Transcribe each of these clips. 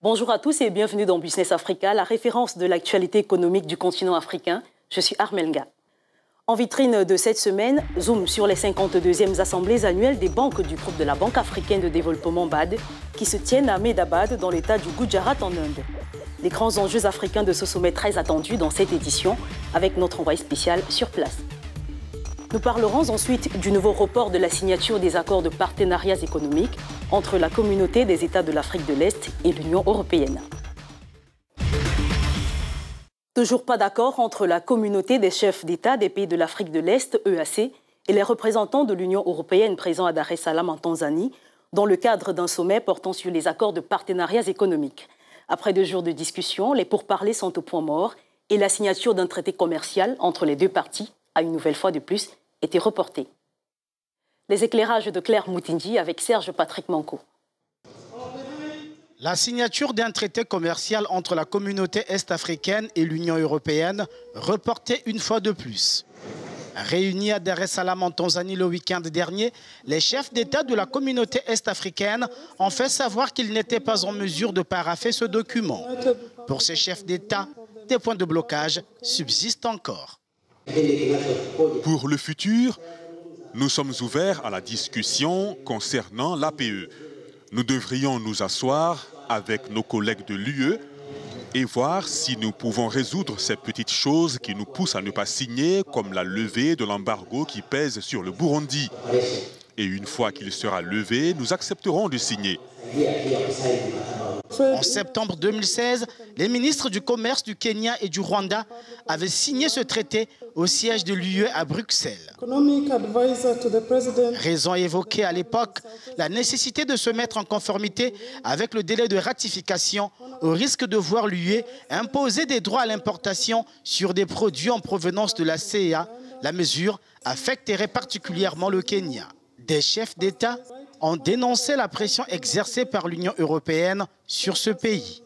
Bonjour à tous et bienvenue dans Business Africa, la référence de l'actualité économique du continent africain. Je suis Armelga. En vitrine de cette semaine, zoom sur les 52e assemblées annuelles des banques du groupe de la Banque africaine de développement BAD qui se tiennent à Ahmedabad dans l'état du Gujarat en Inde. Les grands enjeux africains de ce sommet très attendu dans cette édition avec notre envoyé spécial sur place. Nous parlerons ensuite du nouveau report de la signature des accords de partenariats économiques entre la communauté des États de l'Afrique de l'Est et l'Union européenne. Toujours pas d'accord entre la communauté des chefs d'État des pays de l'Afrique de l'Est, EAC, et les représentants de l'Union européenne présents à Dar es Salaam en Tanzanie, dans le cadre d'un sommet portant sur les accords de partenariats économiques. Après 2 jours de discussion, les pourparlers sont au point mort et la signature d'un traité commercial entre les 2 parties a une nouvelle fois de plus été reportée. Les éclairages de Claire Moutindji avec Serge Patrick Manco. La signature d'un traité commercial entre la communauté est-africaine et l'Union européenne reportée une fois de plus. Réunis à Dar es Salaam en Tanzanie le week-end dernier, les chefs d'État de la communauté est-africaine ont fait savoir qu'ils n'étaient pas en mesure de parapher ce document. Pour ces chefs d'État, des points de blocage subsistent encore. Pour le futur, nous sommes ouverts à la discussion concernant l'APE. Nous devrions nous asseoir avec nos collègues de l'UE et voir si nous pouvons résoudre ces petites choses qui nous poussent à ne pas signer, comme la levée de l'embargo qui pèse sur le Burundi. Et une fois qu'il sera levé, nous accepterons de signer. En septembre 2016, les ministres du Commerce du Kenya et du Rwanda avaient signé ce traité au siège de l'UE à Bruxelles. Raison évoquée à l'époque, la nécessité de se mettre en conformité avec le délai de ratification au risque de voir l'UE imposer des droits à l'importation sur des produits en provenance de la CEA. La mesure affecterait particulièrement le Kenya. Des chefs d'État ont dénoncé la pression exercée par l'Union européenne sur ce pays.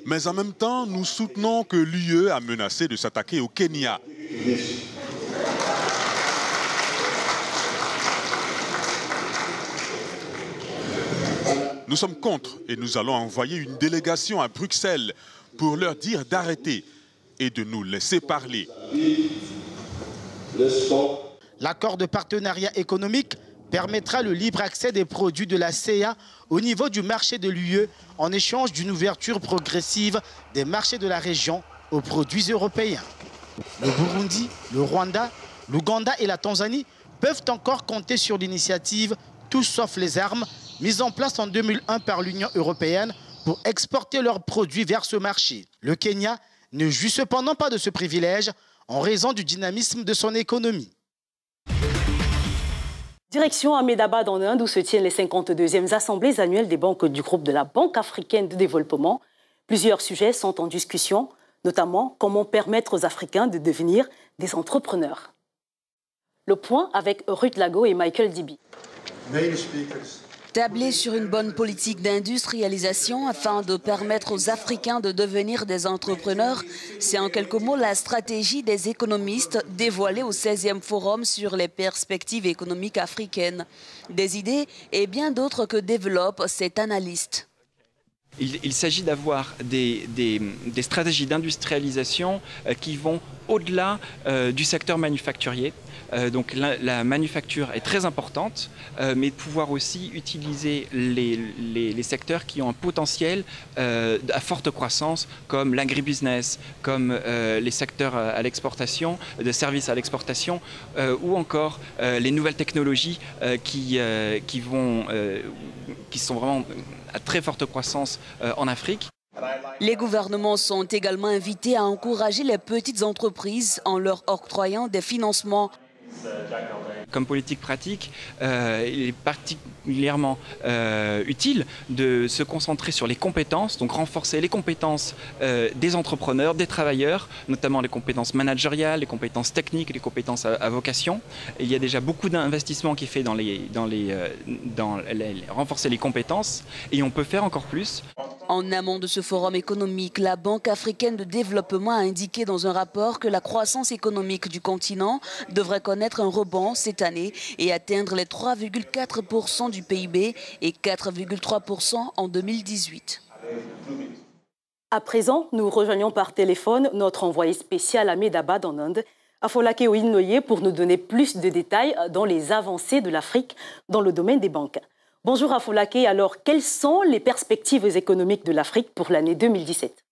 Mais en même temps, nous soutenons que l'UE a menacé de s'attaquer au Kenya. Nous sommes contre et nous allons envoyer une délégation à Bruxelles pour leur dire d'arrêter et de nous laisser parler. L'accord de partenariat économique permettra le libre accès des produits de la CEA au niveau du marché de l'UE en échange d'une ouverture progressive des marchés de la région aux produits européens. Le Burundi, le Rwanda, l'Ouganda et la Tanzanie peuvent encore compter sur l'initiative Tout sauf les armes, mise en place en 2001 par l'Union européenne pour exporter leurs produits vers ce marché. Le Kenya ne jouit cependant pas de ce privilège en raison du dynamisme de son économie. Direction Ahmedabad en Inde où se tiennent les 52e assemblées annuelles des banques du groupe de la Banque africaine de développement. Plusieurs sujets sont en discussion, notamment comment permettre aux Africains de devenir des entrepreneurs. Le point avec Ruth Lago et Michael Dibi. Tabler sur une bonne politique d'industrialisation afin de permettre aux Africains de devenir des entrepreneurs, c'est en quelques mots la stratégie des économistes dévoilée au 16e Forum sur les perspectives économiques africaines. Des idées et bien d'autres que développe cet analyste. Il s'agit d'avoir des stratégies d'industrialisation qui vont au-delà du secteur manufacturier. Donc la manufacture est très importante, mais de pouvoir aussi utiliser les secteurs qui ont un potentiel à forte croissance, comme l'agribusiness, comme les secteurs à l'exportation, de services à l'exportation, ou encore les nouvelles technologies qui sont vraiment à très forte croissance en Afrique. Les gouvernements sont également invités à encourager les petites entreprises en leur octroyant des financements. Comme politique pratique, il est particulièrement utile de se concentrer sur les compétences, donc renforcer les compétences des entrepreneurs, des travailleurs, notamment les compétences managériales, les compétences techniques, les compétences à vocation. Il y a déjà beaucoup d'investissements qui est fait dans renforcer les compétences et on peut faire encore plus. En amont de ce forum économique, la Banque africaine de développement a indiqué dans un rapport que la croissance économique du continent devrait connaître un rebond cette année et atteindre les 3,4% du PIB et 4,3% en 2018. À présent, nous rejoignons par téléphone notre envoyé spécial à Ahmedabad en Inde, Afolake Oyinoye, pour nous donner plus de détails dans les avancées de l'Afrique dans le domaine des banques. Bonjour Afolake, alors quelles sont les perspectives économiques de l'Afrique pour l'année 2017 ?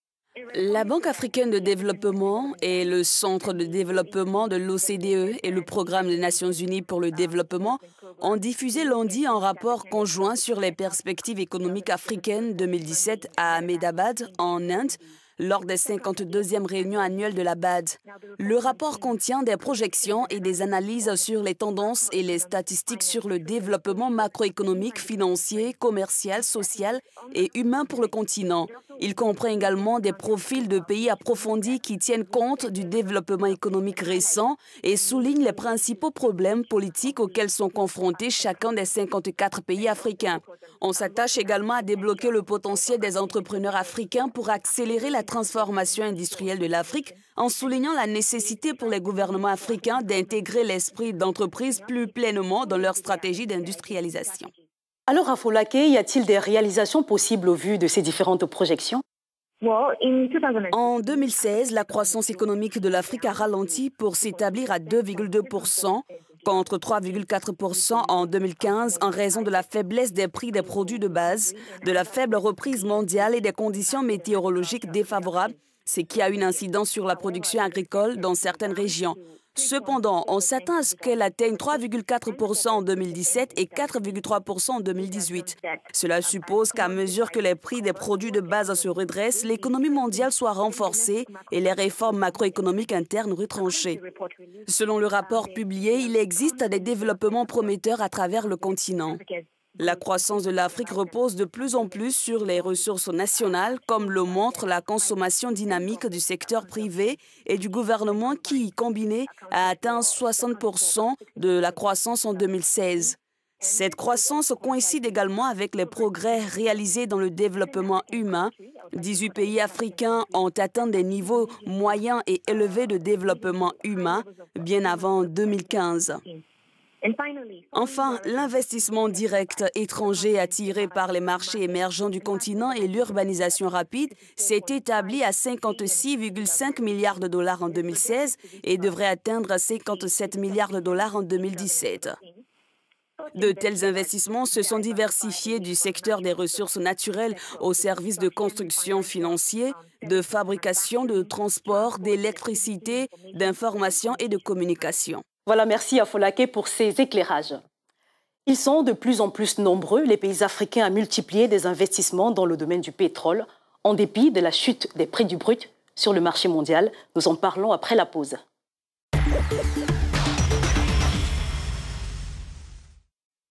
La Banque africaine de développement et le Centre de développement de l'OCDE et le Programme des Nations unies pour le développement ont diffusé lundi un rapport conjoint sur les perspectives économiques africaines 2017 à Ahmedabad, en Inde, lors des 52e réunions annuelles de la BAD. Le rapport contient des projections et des analyses sur les tendances et les statistiques sur le développement macroéconomique, financier, commercial, social et humain pour le continent. Il comprend également des profils de pays approfondis qui tiennent compte du développement économique récent et soulignent les principaux problèmes politiques auxquels sont confrontés chacun des 54 pays africains. On s'attache également à débloquer le potentiel des entrepreneurs africains pour accélérer la transformation industrielle de l'Afrique en soulignant la nécessité pour les gouvernements africains d'intégrer l'esprit d'entreprise plus pleinement dans leur stratégie d'industrialisation. Alors Afolake, y a-t-il des réalisations possibles au vu de ces différentes projections ? En 2016, la croissance économique de l'Afrique a ralenti pour s'établir à 2,2%, contre 3,4% en 2015 en raison de la faiblesse des prix des produits de base, de la faible reprise mondiale et des conditions météorologiques défavorables, ce qui a une incidence sur la production agricole dans certaines régions. Cependant, on s'attend à ce qu'elle atteigne 3,4% en 2017 et 4,3% en 2018. Cela suppose qu'à mesure que les prix des produits de base se redressent, l'économie mondiale soit renforcée et les réformes macroéconomiques internes retranchées. Selon le rapport publié, il existe des développements prometteurs à travers le continent. La croissance de l'Afrique repose de plus en plus sur les ressources nationales, comme le montre la consommation dynamique du secteur privé et du gouvernement qui, combiné, a atteint 60% de la croissance en 2016. Cette croissance coïncide également avec les progrès réalisés dans le développement humain. 18 pays africains ont atteint des niveaux moyens et élevés de développement humain bien avant 2015. Enfin, l'investissement direct étranger attiré par les marchés émergents du continent et l'urbanisation rapide s'est établi à 56,5 milliards de dollars en 2016 et devrait atteindre 57 milliards de dollars en 2017. De tels investissements se sont diversifiés du secteur des ressources naturelles aux services de construction financiers, de fabrication, de transport, d'électricité, d'information et de communication. Voilà, merci Afolake pour ces éclairages. Ils sont de plus en plus nombreux, les pays africains, à multiplier des investissements dans le domaine du pétrole, en dépit de la chute des prix du brut sur le marché mondial. Nous en parlons après la pause.